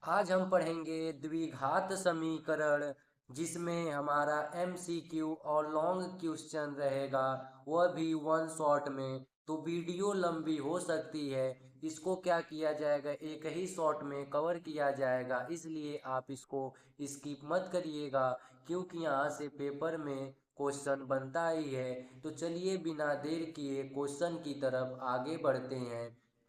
आज हम पढ़ेंगे द्विघात समीकरण, जिसमें हमारा एमसीक्यू और लॉन्ग क्वेश्चन रहेगा, वह भी वन शॉट में। तो वीडियो लंबी हो सकती है, इसको क्या किया जाएगा, एक ही शॉट में कवर किया जाएगा, इसलिए आप इसको स्किप मत करिएगा, क्योंकि यहाँ से पेपर में क्वेश्चन बनता ही है। तो चलिए बिना देर किए क्वेश्चन की तरफ आगे बढ़ते हैं।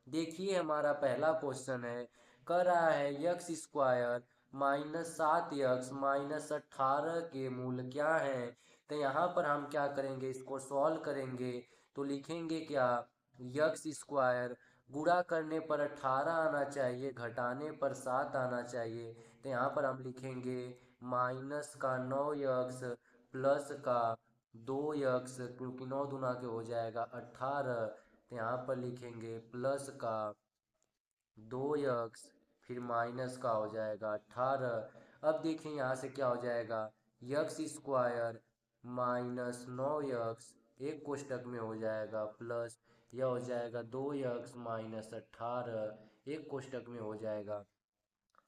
देखिए हमारा पहला क्वेश्चन है, कह रहा है यक्स स्क्वायर -7 x -18 के मूल क्या हैं। तो यहाँ पर हम क्या करेंगे, इसको सॉल्व करेंगे। तो लिखेंगे क्या, यक्स स्क्वायर गुणा करने पर 18 आना चाहिए, घटाने पर 7 आना चाहिए। तो यहाँ पर हम लिखेंगे माइनस का 9 यक्स प्लस का 2 यक्स, क्योंकि 9 दूना के हो जाएगा 18। तो यहाँ पर लिखेंगे प्लस का 2 यक्स, फिर माइनस का हो जाएगा 18। अब देखिए यहाँ से क्या हो जाएगा, यक्स स्क्वायर -9 यक्स एक कोष्टक में हो जाएगा, प्लस यह हो जाएगा 2 यक्स -18 एक कोष्टक में हो जाएगा।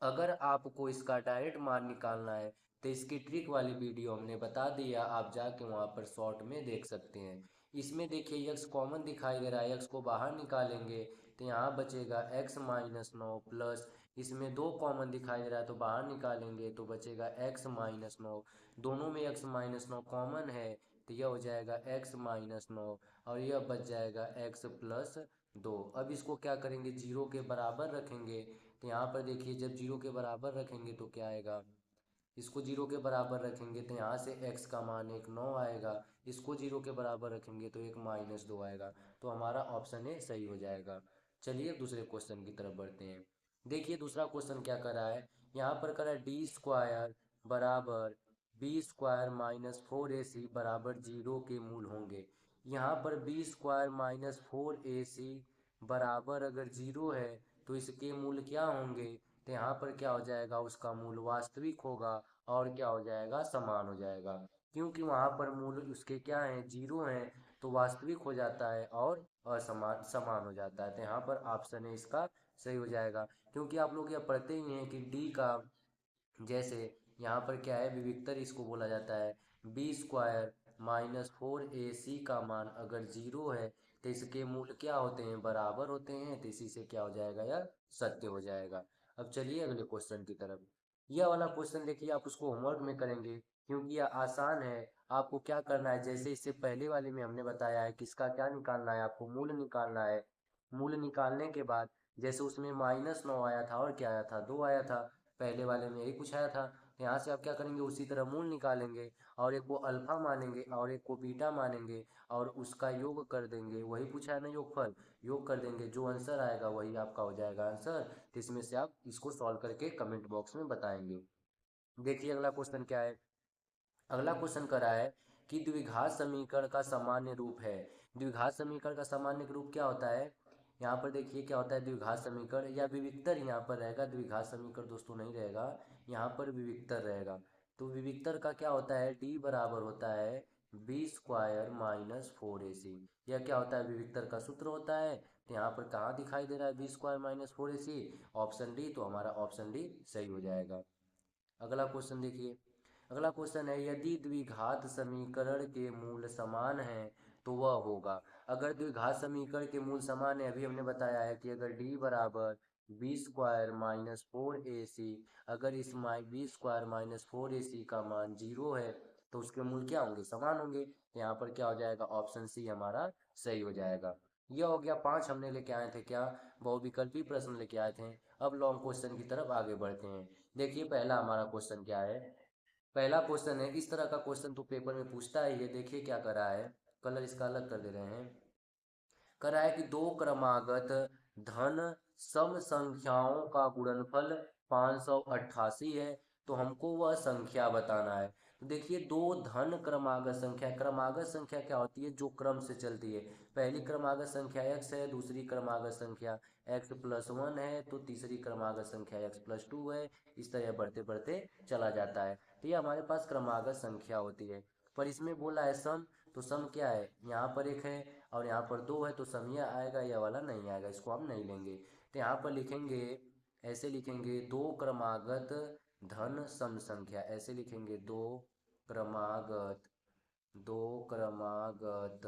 अगर आपको इसका डायरेक्ट मान निकालना है तो इसकी ट्रिक वाली वीडियो हमने बता दिया, आप जाके वहाँ पर शॉर्ट में देख सकते हैं। इसमें देखिए यक्स कॉमन दिखाई दे रहा है, यक्स को बाहर निकालेंगे तो यहाँ बचेगा x-9 प्लस, इसमें 2 कॉमन दिखाई दे रहा है तो बाहर निकालेंगे तो बचेगा x-9। दोनों में x-9 कॉमन है तो यह हो जाएगा x-9 और यह बच जाएगा x+2। अब इसको क्या करेंगे, जीरो के बराबर रखेंगे। तो यहाँ पर देखिए जब जीरो के बराबर रखेंगे तो क्या आएगा, इसको जीरो के बराबर रखेंगे तो यहाँ से x का मान एक 9 आएगा, इसको जीरो के बराबर रखेंगे तो एक -2 आएगा। तो हमारा ऑप्शन ए सही हो जाएगा। चलिए दूसरे क्वेश्चन की तरफ बढ़ते हैं। देखिए दूसरा क्वेश्चन क्या कर रहा है, यहाँ पर कर रहा है डी स्क्वायर बराबर बी स्क्वायर -4ac बराबर 0 के मूल होंगे। यहाँ पर बी स्क्वायर -4ac बराबर अगर 0 है तो इसके मूल क्या होंगे। तो यहाँ पर क्या हो जाएगा, उसका मूल वास्तविक होगा और क्या हो जाएगा, समान हो जाएगा। क्योंकि वहाँ पर मूल उसके क्या हैं, 0 हैं, तो वास्तविक हो जाता है और असमान समान हो जाता है। तो यहाँ पर ऑप्शन है इसका सही हो जाएगा। क्योंकि आप लोग यह पढ़ते ही हैं कि डी का जैसे यहाँ पर क्या है, विविक्तर इसको बोला जाता है। बी स्क्वायर -4ac का मान अगर 0 है तो इसके मूल क्या होते हैं, बराबर होते हैं। तो इसी से क्या हो जाएगा, यह सत्य हो जाएगा। अब चलिए अगले क्वेश्चन की तरफ। यह वाला क्वेश्चन देखिए, आप उसको होमवर्क में करेंगे क्योंकि यह आसान है। आपको क्या करना है, जैसे इससे पहले वाले में हमने बताया है किसका क्या निकालना है, आपको मूल निकालना है। मूल निकालने के बाद जैसे उसमें -9 आया था और क्या आया था, 2 आया था, पहले वाले में यही कुछ आया था। यहाँ से आप क्या करेंगे, उसी तरह मूल निकालेंगे और एक को अल्फा मानेंगे और एक को बीटा मानेंगे और उसका योग कर देंगे, वही पूछा है ना, योगफल। योग कर देंगे, जो आंसर आएगा वही आपका हो जाएगा आंसर। तो इसमें से आप इसको सॉल्व करके कमेंट बॉक्स में बताएंगे। देखिए अगला क्वेश्चन क्या है। अगला क्वेश्चन कर रहा है कि द्विघात समीकरण का सामान्य रूप है। द्विघात समीकरण का सामान्य रूप क्या होता है, यहाँ पर देखिए क्या होता है, द्विघात समीकरण या विविक्तर यहाँ पर रहेगा, द्विघात समीकरण दोस्तों नहीं रहेगा, यहाँ पर विविक्तर रहेगा। तो विविक्तर का क्या होता है, डी बराबर होता है बी स्क्वायर -4ac। यह क्या होता है, विविक्तर का सूत्र होता है। तो यहाँ पर कहाँ दिखाई दे रहा है B square -4ac, option D. तो हमारा ऑप्शन डी सही हो जाएगा। अगला क्वेश्चन देखिए। अगला क्वेश्चन है, यदि द्विघात समीकरण के मूल समान हैं तो वह होगा। अगर द्विघात समीकरण के मूल समान है, अभी हमने बताया है कि अगर d बराबर बी स्क्वायर -4ac, अगर इस बी स्क्वायर -4ac का मान 0 है तो उसके मूल क्या होंगे, समान होंगे। तो यहाँ पर क्या हो जाएगा, ऑप्शन सी हमारा सही हो जाएगा। यह हो गया 5 हमने लेके आए थे क्या, बहुविकल्पी प्रश्न लेके आए थे। अब लॉन्ग क्वेश्चन की तरफ आगे बढ़ते हैं। देखिए पहला हमारा क्वेश्चन क्या है। पहला क्वेश्चन है, इस तरह का क्वेश्चन तो पेपर में पूछता है, ये देखिए क्या कर रहा है, कलर इसका अलग कर दे रहे हैं। कर रहा है कि दो क्रमागत धन सम संख्याओं का गुणनफल 588 है, तो हमको वह संख्या बताना है। तो देखिए दो धन क्रमागत संख्या, क्रमागत संख्या क्या होती है, जो क्रम से चलती है। पहली क्रमागत संख्या x है, दूसरी क्रमागत संख्या x+1 है, तो तीसरी क्रमागत संख्या x+2 है। इस तरह बढ़ते बढ़ते चला जाता है। तो ये हमारे पास क्रमागत संख्या होती है। पर इसमें बोला है सम, तो सम क्या है, यहाँ पर एक है और यहाँ पर 2 है, तो सम यह आएगा, यह वाला नहीं आएगा, इसको हम नहीं लेंगे। तो यहाँ पर लिखेंगे ऐसे लिखेंगे दो क्रमागत धन सम संख्या, ऐसे लिखेंगे क्रमागत दो क्रमागत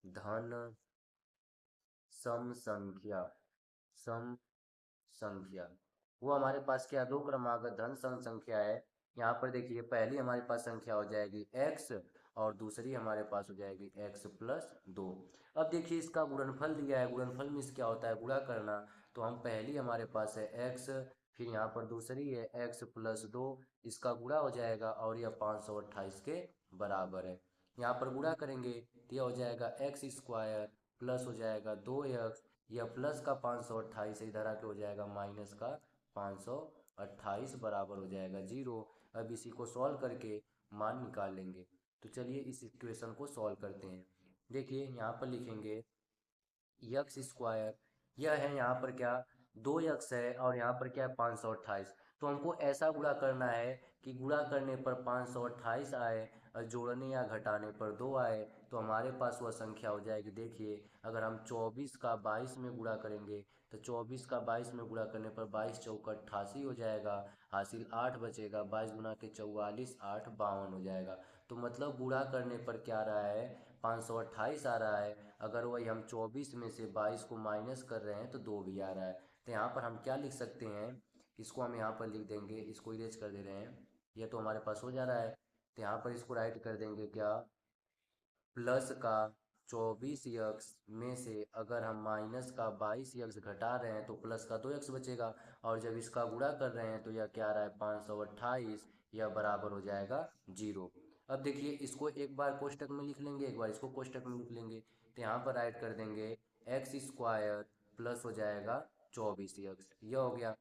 धन सम संख्या, सम संख्या। वो हमारे पास क्या, दो क्रमागत धन सम संख्या है। यहाँ पर देखिए पहली हमारे पास संख्या हो जाएगी x और दूसरी हमारे पास हो जाएगी x प्लस दो। अब देखिए इसका गुणनफल दिया है, गुणनफल में क्या होता है, गुणा करना। तो हम पहली हमारे पास है x, फिर यहाँ पर दूसरी है x प्लस दो, इसका गुणा हो जाएगा और यह 528 के बराबर है। यहाँ पर गुणा करेंगे तो यह हो जाएगा एक्स स्क्वायर प्लस हो जाएगा 2x, यह प्लस का 528 इधर आके हो जाएगा माइनस का 528 बराबर हो जाएगा 0। अब इसी को सॉल्व करके मान निकाल लेंगे। तो चलिए इस इक्वेशन को सॉल्व करते हैं। देखिए यहाँ पर लिखेंगे यक्स स्क्वायर, यह है यहाँ पर क्या, 2x है और यहाँ पर क्या है 528। तो हमको ऐसा गुणा करना है कि गुणा करने पर 528 आए और जोड़ने या घटाने पर 2 आए, तो हमारे पास वह संख्या हो जाएगी। देखिए अगर हम 24 का 22 में गुणा करेंगे तो 24 का 22 में गुणा करने पर 22 चौका 88 हो जाएगा, हासिल 8 बचेगा, 22 गुना के 44, 8 52 हो जाएगा। तो मतलब गुणा करने पर क्या आ रहा है, 528 आ रहा है। अगर वही हम 24 में से 22 को माइनस कर रहे हैं तो 2 भी आ रहा है। तो यहाँ पर हम क्या लिख सकते हैं, इसको हम यहाँ पर लिख देंगे, इसको इरेज कर दे रहे हैं, यह तो हमारे पास हो जा रहा है। तो यहाँ पर इसको राइट कर देंगे क्या, प्लस का 24x में से अगर हम माइनस का 22x घटा रहे हैं तो प्लस का 2x बचेगा, और जब इसका गुणा कर रहे हैं तो यह क्या आ रहा है 528, यह बराबर हो जाएगा 0। अब देखिए इसको एक बार कोष्टक में लिख लेंगे, एक बार इसको कोष्टक में लिख लेंगे। तो यहाँ पर राइट कर देंगे एक्स स्क्वायर प्लस हो जाएगा 24x, यह हो गया।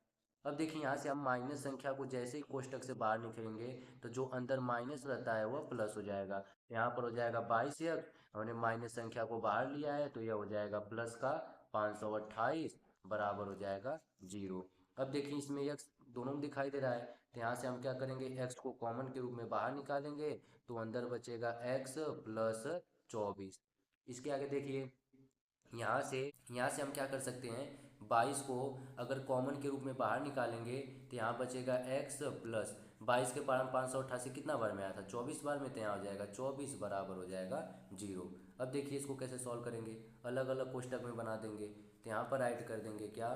अब देखिए यहाँ से हम माइनस संख्या को जैसे ही कोष्टक से बाहर निकलेंगे तो जो अंदर माइनस रहता है वह प्लस हो जाएगा। यहाँ पर हो जाएगा 22x, हमने माइनस संख्या को बाहर लिया है तो यह हो जाएगा प्लस का 528 बराबर हो जाएगा 0। अब देखिए इसमें x दोनों में दिखाई दे रहा है, तो यहाँ से हम क्या करेंगे, x को कॉमन के रूप में बाहर निकालेंगे तो अंदर बचेगा x प्लस 24। इसके आगे देखिए यहाँ से हम क्या कर सकते हैं, 22 को अगर कॉमन के रूप में बाहर निकालेंगे तो यहाँ बचेगा x प्लस 22 के पार हम 588 कितना बार में आया था, 24 बार में, तो यहाँ हो जाएगा 24 बराबर हो जाएगा 0। अब देखिए इसको कैसे सॉल्व करेंगे, अलग अलग कोष्टक में बना देंगे। तो यहाँ पर राइट कर देंगे क्या,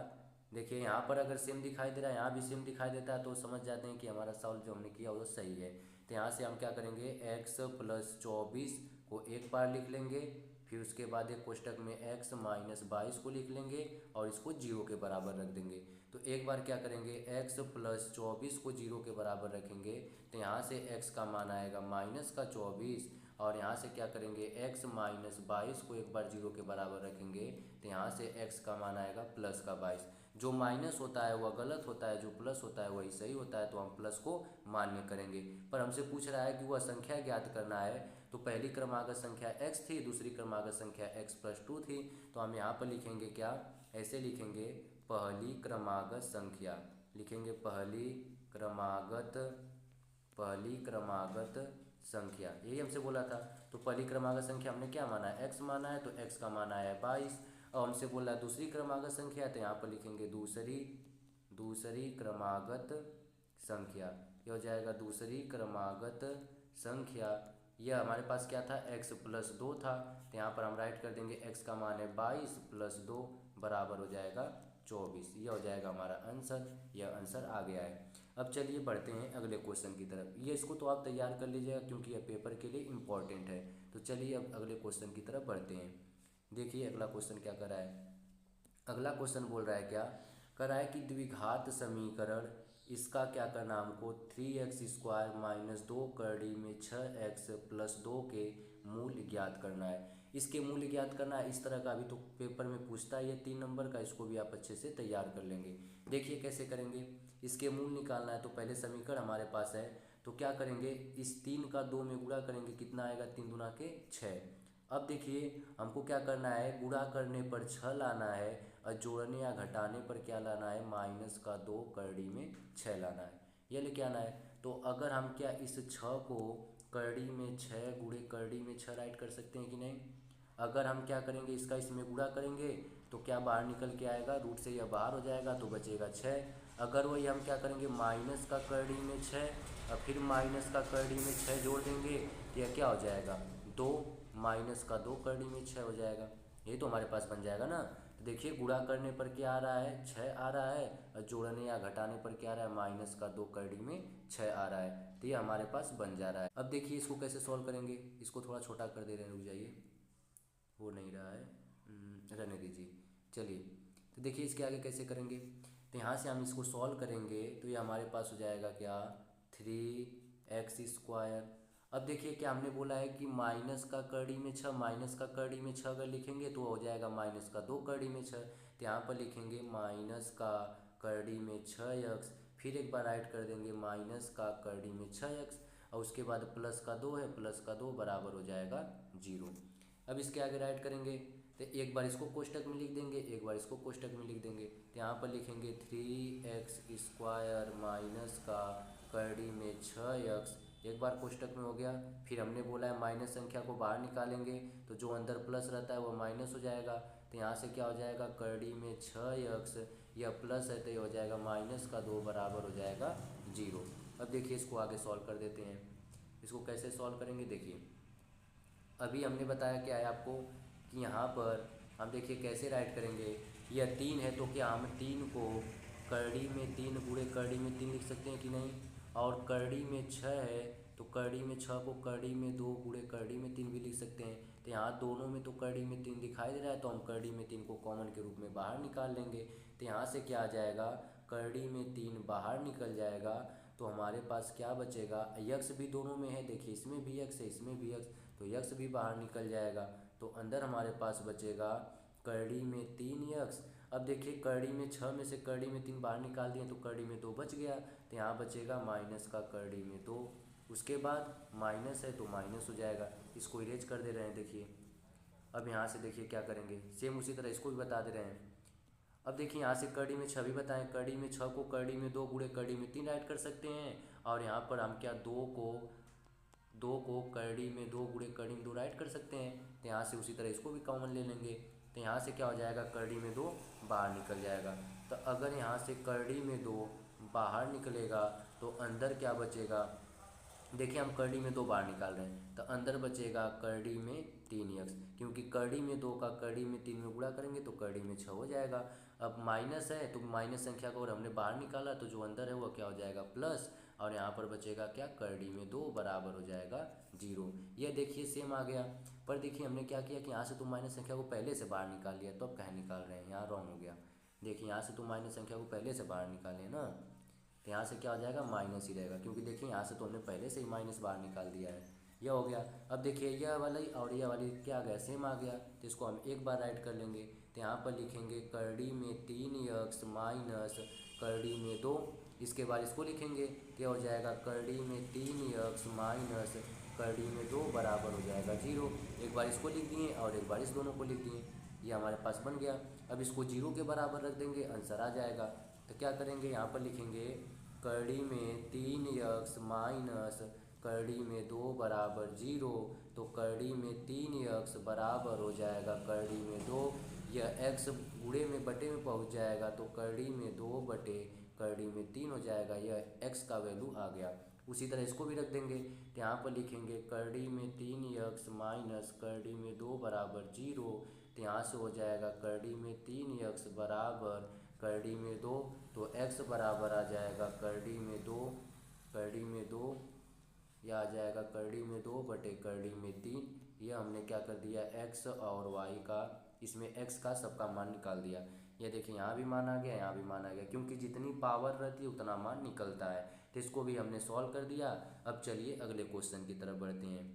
देखिए यहाँ पर अगर सेम दिखाई दे रहा है, यहाँ भी सेम दिखाई देता है, तो समझ जाते हैं कि हमारा सॉल्व जो हमने किया वो सही है। तो यहाँ से हम क्या करेंगे, x प्लस 24 को एक बार लिख लेंगे, फिर उसके बाद एक कोष्टक में x माइनस 22 को लिख लेंगे और इसको 0 के बराबर रख देंगे। तो एक बार क्या करेंगे, x प्लस 24 को 0 के बराबर रखेंगे तो यहाँ से x का मान आएगा माइनस का 24, और यहाँ से क्या करेंगे, x माइनस 22 को एक बार 0 के बराबर रखेंगे तो यहाँ से x का मान आएगा प्लस का 22। जो माइनस होता है वह गलत होता है, जो प्लस होता है वही सही होता है, तो हम प्लस को मान्य करेंगे। पर हमसे पूछ रहा है कि वह संख्या ज्ञात करना है, तो पहली क्रमागत संख्या x थी, दूसरी क्रमागत संख्या x प्लस 2 थी। तो हम यहाँ पर लिखेंगे क्या, ऐसे लिखेंगे पहली क्रमागत संख्या, लिखेंगे पहली क्रमागत संख्या, यही हमसे बोला था। तो पहली क्रमागत संख्या हमने क्या माना है, x माना है, तो x का माना है 22। और हमसे बोला है दूसरी क्रमागत संख्या, तो यहाँ पर लिखेंगे दूसरी क्रमागत संख्या, ये हो जाएगा दूसरी क्रमागत संख्या। यह हमारे पास क्या था, x प्लस 2 था, तो यहाँ पर हम राइट कर देंगे x का मान है 22 प्लस 2 बराबर हो जाएगा 24, यह हो जाएगा हमारा आंसर, यह आंसर आ गया है। अब चलिए बढ़ते हैं अगले क्वेश्चन की तरफ, ये इसको तो आप तैयार कर लीजिएगा क्योंकि यह पेपर के लिए इम्पॉर्टेंट है। तो चलिए अब अगले क्वेश्चन की तरफ बढ़ते हैं। देखिए अगला क्वेश्चन क्या कर रहा है, अगला क्वेश्चन बोल रहा है क्या, कर रहा है कि द्विघात समीकरण, इसका क्या करना है हमको, 3x स्क्वायर माइनस 2 करड़ी में 6x प्लस 2 के मूल्य ज्ञात करना है। इसके मूल्य ज्ञात करना है, इस तरह का अभी तो पेपर में पूछता है ये 3 नंबर का, इसको भी आप अच्छे से तैयार कर लेंगे। देखिए कैसे करेंगे, इसके मूल निकालना है, तो पहले समीकरण हमारे पास है, तो क्या करेंगे, इस 3 का 2 में गुणा करेंगे, कितना आएगा, 3 दूना के 6। अब देखिए हमको क्या करना है, गुणा करने पर 6 लाना है और जोड़ने या घटाने पर क्या लाना है, माइनस का 2 करड़ी में 6 लाना है, यह लेके आना है। तो अगर हम क्या इस 6 को करड़ी में 6 गुणे करड़ी में 6 राइट कर सकते हैं कि नहीं। अगर हम क्या करेंगे, इसका इसमें गुणा करेंगे तो क्या बाहर निकल के आएगा, रूट से यह बाहर हो जाएगा तो बचेगा 6, अगर वही हम क्या करेंगे, माइनस का करड़ी में 6 और फिर माइनस का करड़ी में 6 जोड़ देंगे तो यह क्या हो जाएगा, 2 माइनस का 2 करड़ी में 6 हो जाएगा। ये तो हमारे पास बन जाएगा ना। तो देखिए गुणा करने पर क्या आ रहा है, 6 आ रहा है, और जोड़ने या घटाने पर क्या आ रहा है, माइनस का 2 करड़ी में 6 आ रहा है। तो ये हमारे पास बन जा रहा है। अब देखिए इसको कैसे सॉल्व करेंगे, इसको थोड़ा छोटा कर दे रहे हैं, रुक जाइए, हो नहीं रहा है, रहने दीजिए। चलिए, तो देखिए इसके आगे कैसे करेंगे। तो यहाँ से हम इसको सॉल्व करेंगे तो ये हमारे पास हो जाएगा क्या, 3x²। अब देखिए क्या हमने बोला है कि माइनस का करड़ी में 6, माइनस का करड़ी में 6 अगर लिखेंगे तो हो जाएगा माइनस का 2 करड़ी में 6। तो यहाँ पर लिखेंगे माइनस का करड़ी में 6x, फिर एक बार राइट कर देंगे माइनस का करड़ी में 6x, और उसके बाद प्लस का 2 है, प्लस का 2 बराबर हो जाएगा 0। अब इसके आगे राइट करेंगे तो एक बार इसको कोष्टक में लिख देंगे, एक बार इसको कोष्टक में लिख देंगे। तो यहाँ पर लिखेंगे 3x² माइनस का करड़ी में 6x, एक बार कोष्टक में हो गया। फिर हमने बोला है माइनस संख्या को बाहर निकालेंगे तो जो अंदर प्लस रहता है वो माइनस हो जाएगा। तो यहाँ से क्या हो जाएगा, करड़ी में 6x, यह प्लस है तो ये हो जाएगा माइनस का 2 बराबर हो जाएगा 0। अब देखिए इसको आगे सॉल्व कर देते हैं। इसको कैसे सॉल्व करेंगे, देखिए अभी हमने बताया क्या है आपको कि यहाँ पर हम देखिए कैसे राइट करेंगे। यह 3 है तो क्या हम 3 को करड़ी में 3 गुणे करड़ी में 3 लिख सकते हैं कि नहीं, और करड़ी में 6 है तो करड़ी में 6 को करड़ी में 2 गुणे करड़ी में 3 भी लिख सकते हैं। तो यहाँ दोनों में तो करड़ी में 3 दिखाई दे रहा है तो हम करड़ी में 3 को कॉमन के रूप में बाहर निकाल लेंगे। तो यहाँ से क्या आ जाएगा, करड़ी में 3 बाहर निकल जाएगा तो हमारे पास क्या बचेगा, यक्स भी दोनों में है, देखिए इसमें भी यक्स है इसमें भी यक्स, तो यक्स भी बाहर निकल जाएगा। तो अंदर हमारे पास बचेगा करड़ी में 3x। अब देखिए करड़ी में 6 में से करड़ी में 3 बाहर निकाल दिए तो करड़ी में 2 बच गया, तो यहाँ बचेगा माइनस का करड़ी में 2। उसके बाद माइनस है तो माइनस हो जाएगा, इसको इरेज कर दे रहे हैं। देखिए अब यहाँ से देखिए क्या करेंगे, सेम उसी तरह इसको भी बता दे रहे हैं। अब देखिए यहाँ से कड़ी में 6 भी बताएं, कड़ी में 6 को कड़ी में 2 गुणे कड़ी में 3 राइट कर सकते हैं, और यहाँ पर हम क्या 2 को करड़ी में 2 गुणे करड़ी में 2 राइट कर सकते हैं। तो यहाँ से उसी तरह इसको भी कॉमन ले लेंगे। तो यहाँ से क्या हो जाएगा, करड़ी में 2 बाहर निकल जाएगा। तो अगर यहाँ से करड़ी में 2 बाहर निकलेगा तो अंदर क्या बचेगा, देखिए हम करड़ी में 2 बाहर निकाल रहे हैं तो अंदर बचेगा करड़ी में 3x, क्योंकि करड़ी में 2 का करड़ी में 3 में गुणा करेंगे तो करड़ी में 6 हो जाएगा। अब माइनस है तो माइनस संख्या को अगर हमने बाहर निकाला तो जो अंदर है वो क्या हो जाएगा, प्लस, और यहाँ पर बचेगा क्या, करड़ी में 2 बराबर हो जाएगा 0। यह देखिए सेम आ गया। पर देखिए हमने क्या किया कि यहाँ से तो माइनस संख्या को पहले से बाहर निकाल लिया, तो अब कहाँ निकाल रहे हैं, यहाँ रॉन्ग हो गया। देखिए यहाँ से तो माइनस संख्या को पहले से बाहर निकाले ना, तो यहाँ से क्या हो जाएगा, माइनस ही रहेगा, क्योंकि देखिए यहाँ से तो हमने पहले से ही माइनस बाहर निकाल दिया है। यह हो गया। अब देखिए यह वाली और यह वाली क्या आ गया, सेम आ गया, तो इसको हम एक बार राइट कर लेंगे। तो यहाँ पर लिखेंगे करड़ी में 3x माइनस करड़ी में 2, इसके बाद इसको लिखेंगे क्या हो जाएगा, करड़ी में 3x माइनस करड़ी में 2 बराबर हो जाएगा 0। एक बार इसको लिख दिए और एक बार इस दोनों को लिख दिए, ये हमारे पास बन गया। अब इसको 0 के बराबर रख देंगे, आंसर आ जाएगा। तो क्या करेंगे, यहाँ पर लिखेंगे करड़ी में 3x माइनस करड़ी में 2 बराबर 0, तो करड़ी में 3x बराबर हो जाएगा करड़ी में 2, यह x गुणे में बटे में पहुँच जाएगा तो करड़ी में 2 बटे करड़ी में 3 हो जाएगा, यह x का वैल्यू आ गया। उसी तरह इसको भी रख देंगे, तो यहाँ पर लिखेंगे करड़ी में 3x माइनस करड़ी में 2 बराबर 0, तो यहाँ से हो जाएगा करड़ी में 3x बराबर करड़ी में 2, तो x बराबर आ जाएगा करड़ी में 2, करड़ी में 2, यह आ जाएगा करड़ी में 2 बटे करड़ी में 3। यह हमने क्या कर दिया, x और y का, इसमें x का सबका मान निकाल दिया। यह देखिए यहाँ भी मान आ गया, यहाँ भी मान आ गया, क्योंकि जितनी पावर रहती है उतना मान निकलता है। तो इसको भी हमने सॉल्व कर दिया। अब चलिए अगले क्वेश्चन की तरफ बढ़ते हैं।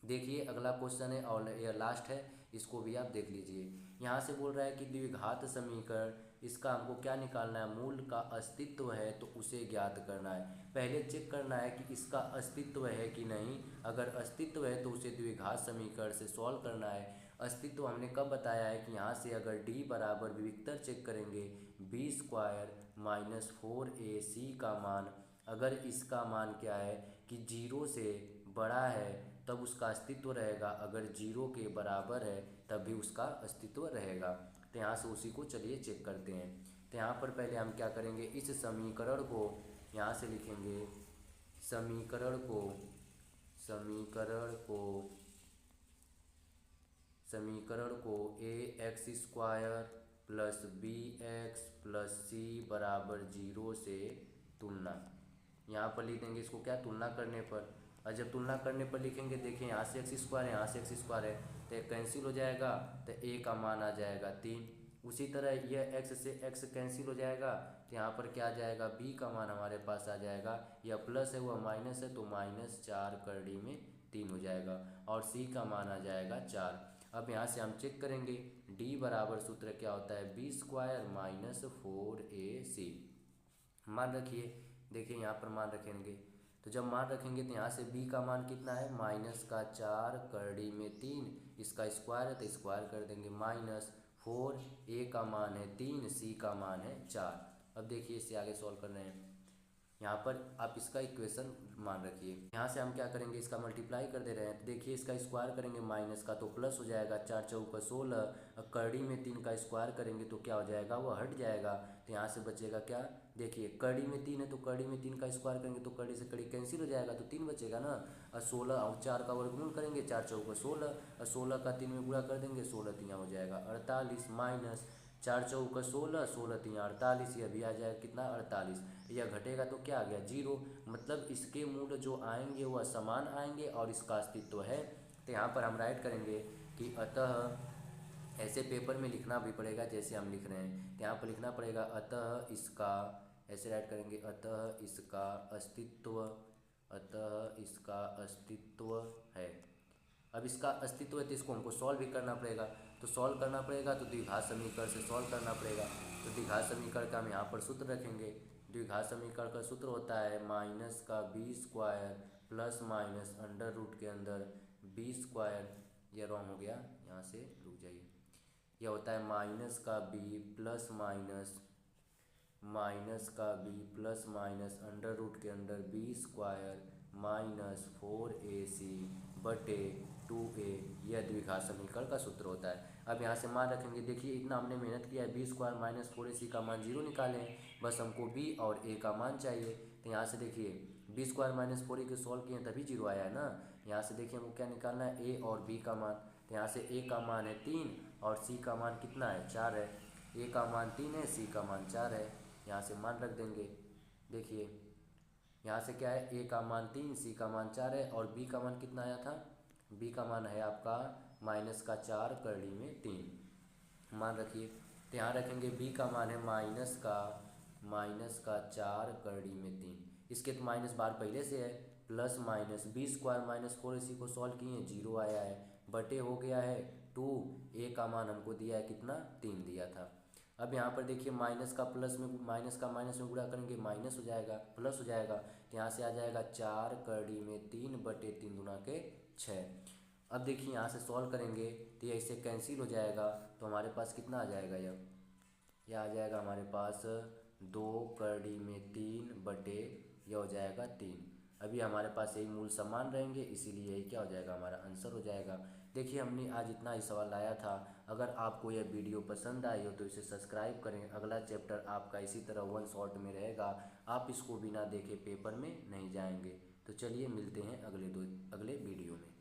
देखिए अगला क्वेश्चन है और यह लास्ट है, इसको भी आप देख लीजिए। यहाँ से बोल रहा है कि द्विघात समीकरण, इसका हमको क्या निकालना है, मूल का अस्तित्व है तो उसे ज्ञात करना है। पहले चेक करना है कि इसका अस्तित्व है कि नहीं, अगर अस्तित्व है तो उसे द्विघात समीकरण से सॉल्व करना है। अस्तित्व हमने कब बताया है कि यहाँ से अगर d बराबर विविक्तर चेक करेंगे b² माइनस 4ac का मान, अगर इसका मान क्या है कि 0 से बड़ा है तब उसका अस्तित्व रहेगा, अगर 0 के बराबर है तब भी उसका अस्तित्व रहेगा। तो यहाँ से उसी को चलिए चेक करते हैं। तो यहाँ पर पहले हम क्या करेंगे, इस समीकरण को यहाँ से लिखेंगे, समीकरण को समीकरण को समीकरण को a x square plus b x plus c बराबर 0 से तुलना, यहाँ पर लिख देंगे इसको क्या, तुलना करने पर। और जब तुलना करने पर लिखेंगे, देखिए यहाँ से एक्स स्क्वायर है, यहाँ से एक्स स्क्वायर है, तो एक कैंसिल हो जाएगा, तो ए का मान आ जाएगा 3। उसी तरह यह एक्स से एक्स कैंसिल हो जाएगा, तो यहाँ पर क्या आ जाएगा, बी का मान हमारे पास आ जाएगा, यह प्लस है वह माइनस है, तो -4 करड़ी में 3 हो जाएगा, और सी का मान आ जाएगा 4। अब यहाँ से हम चेक करेंगे, डी बराबर सूत्र क्या होता है, बी स्क्वायर माइनस 4ac। मान रखिए, देखिए यहाँ पर मान रखेंगे, तो जब मान रखेंगे तो यहाँ से b का मान कितना है, -4 करड़ी में 3, इसका स्क्वायर है तो स्क्वायर कर देंगे, -4, a का मान है 3, c का मान है 4। अब देखिए इससे आगे सॉल्व कर रहे हैं, यहाँ पर आप इसका इक्वेशन मान रखिए, यहाँ से हम क्या करेंगे, इसका मल्टीप्लाई कर दे रहे हैं, तो देखिए इसका स्क्वायर करेंगे माइनस का तो प्लस हो जाएगा, 4 चौका 16, कड़ी में 3 का स्क्वायर करेंगे तो क्या हो जाएगा, वह हट जाएगा, तो यहाँ से बचेगा क्या, देखिए कड़ी में 3 है तो कड़ी में 3 का स्क्वायर करेंगे तो कड़ी से कड़ी कैंसिल हो जाएगा, तो 3 बचेगा ना। और 16 और 4 का वर्गमूल करेंगे, 4 चौका 16, और 16 का 3 में गुणा कर देंगे, 16 3 हो जाएगा 48, माइनस 4 चौका 16, 16 3 48, यह भी आ जाएगा कितना, 48। यह घटेगा तो क्या आ गया, 0, मतलब इसके मूल जो आएंगे वह समान आएंगे और इसका अस्तित्व है। तो यहाँ पर हम राइट करेंगे कि अतः, ऐसे पेपर में लिखना भी पड़ेगा जैसे हम लिख रहे हैं, तो यहाँ पर लिखना पड़ेगा अतः इसका, ऐसे राइट करेंगे, अतः इसका अस्तित्व, अतः इसका अस्तित्व है। अब इसका अस्तित्व है तो इसको हमको सॉल्व भी करना पड़ेगा, तो सॉल्व करना पड़ेगा तो द्विघात समीकरण से सॉल्व करना पड़ेगा। तो द्विघात समीकरण का हम यहाँ पर सूत्र रखेंगे, द्विघात समीकरण का सूत्र होता है माइनस का b square plus minus under root के अंदर बी स्क्वायर, यह रॉन्ग हो गया, यहाँ से रुक जाइए, यह होता है माइनस का b plus minus under root के अंदर बी स्क्वायर -4ac बटे 2a, यह द्विघात समीकरण का सूत्र होता है। अब यहाँ से मान रखेंगे, देखिए इतना हमने मेहनत किया है, बी स्क्वायर -4ac का मान 0 निकालें, बस हमको b और a का मान चाहिए। तो यहाँ से देखिए बी स्क्वायर -4a को सॉल्व किए तभी 0 आया है ना। यहाँ से देखिए हमको क्या निकालना है, a और b का मान, तो यहाँ से a का मान है 3 और c का मान कितना है, 4 है, a का मान 3 है, c का मान 4 है, यहाँ से मान रख देंगे। देखिए यहाँ से क्या है, a का मान 3, c का मान 4 है, और b का मान कितना आया था, b का मान है आपका -4 करड़ी में 3, मान रखिए। तो यहाँ रखेंगे b का मान है -4 करड़ी में 3, इसके तो माइनस बार पहले से है, plus minus B square -4ac को सॉल्व किए 0 आया है, बटे हो गया है 2, a का मान हमको दिया है कितना, 3 दिया था। अब यहाँ पर देखिए माइनस का माइनस में गुणा करेंगे माइनस हो जाएगा, प्लस हो जाएगा, तो यहाँ से आ जाएगा 4 करड़ी में 3 बटे 3 दूना के 6। अब देखिए यहाँ से सॉल्व करेंगे तो ये इससे कैंसिल हो जाएगा, तो हमारे पास कितना आ जाएगा, यह आ जाएगा हमारे पास 2 करड़ी में 3 बटे, यह हो जाएगा 3। अभी हमारे पास यही मूल समान रहेंगे, इसीलिए यही क्या हो जाएगा, हमारा आंसर हो जाएगा। देखिए हमने आज इतना ही सवाल लाया था। अगर आपको यह वीडियो पसंद आई हो तो इसे सब्सक्राइब करें, अगला चैप्टर आपका इसी तरह 1 शॉट में रहेगा, आप इसको बिना देखे पेपर में नहीं जाएंगे। तो चलिए मिलते हैं अगले वीडियो में।